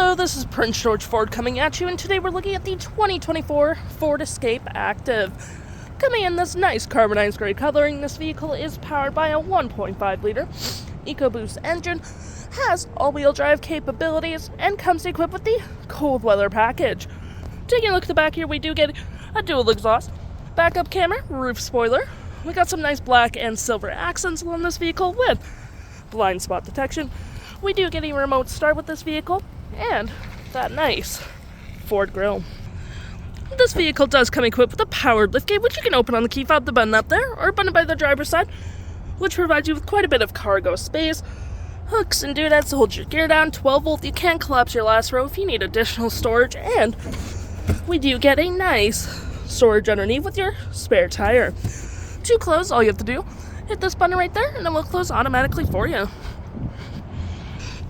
Hello, this is Prince George Ford coming at you, and today we're looking at the 2024 Ford Escape Active. Coming in this nice carbonized gray coloring, this vehicle is powered by a 1.5-liter EcoBoost engine, has all-wheel drive capabilities, and comes equipped with the cold weather package. Taking a look at the back here, we do get a dual exhaust, backup camera, roof spoiler. We got some nice black and silver accents on this vehicle with blind spot detection. We do get a remote start with this vehicle, and that nice Ford grille. This vehicle does come equipped with a powered liftgate, which you can open on the key fob, the button up there, or button by the driver's side, which provides you with quite a bit of cargo space. Hooks and doodads to hold your gear down, 12 volt, you can collapse your last row if you need additional storage, and we do get a nice storage underneath with your spare tire. To close, all you have to do, hit this button right there, and it will close automatically for you.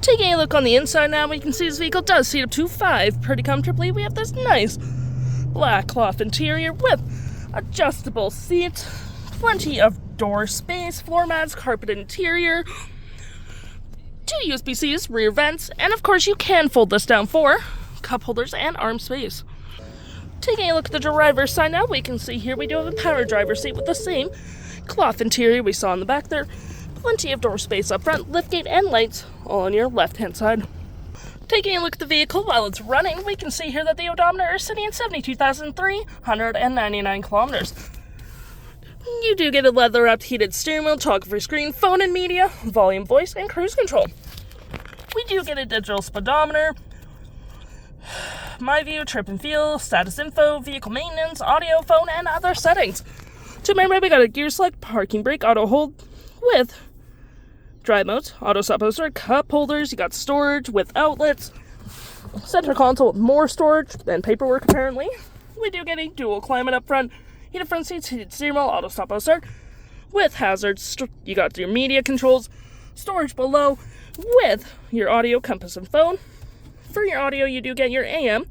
Taking a look on the inside now, we can see this vehicle does seat up to 5 pretty comfortably. We have this nice black cloth interior with adjustable seats, plenty of door space, floor mats, carpet interior, 2 USB-Cs, rear vents, and of course you can fold this down for cup holders and arm space. Taking a look at the driver's side now, we can see here we do have a power driver's seat with the same cloth interior we saw in the back there. Plenty of door space up front, liftgate, and lights all on your left-hand side. Taking a look at the vehicle while it's running, we can see here that the odometer is sitting at 72,399 kilometers. You do get a leather-wrapped heated steering wheel, toggle-free screen, phone and media, volume, voice, and cruise control. We do get a digital speedometer, my view, trip and feel, status info, vehicle maintenance, audio, phone, and other settings. To remember, we got a gear select, parking brake, auto hold with drive modes, auto stop holster, cup holders, you got storage with outlets, center console with more storage than paperwork apparently. We do get a dual climate up front, heated front seats, heated steering wheel, auto stop holster with hazards. You got your media controls, storage below with your audio, compass, and phone. For your audio, you do get your AM,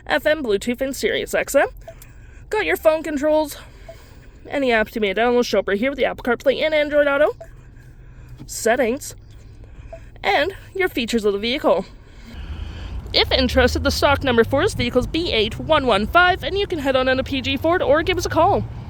FM, Bluetooth, and SiriusXM. Got your phone controls, any apps you may download show up right here with the Apple CarPlay and Android Auto, settings, and your features of the vehicle. If interested, the stock number for this vehicle is B8115, and you can head on into PG Ford or give us a call.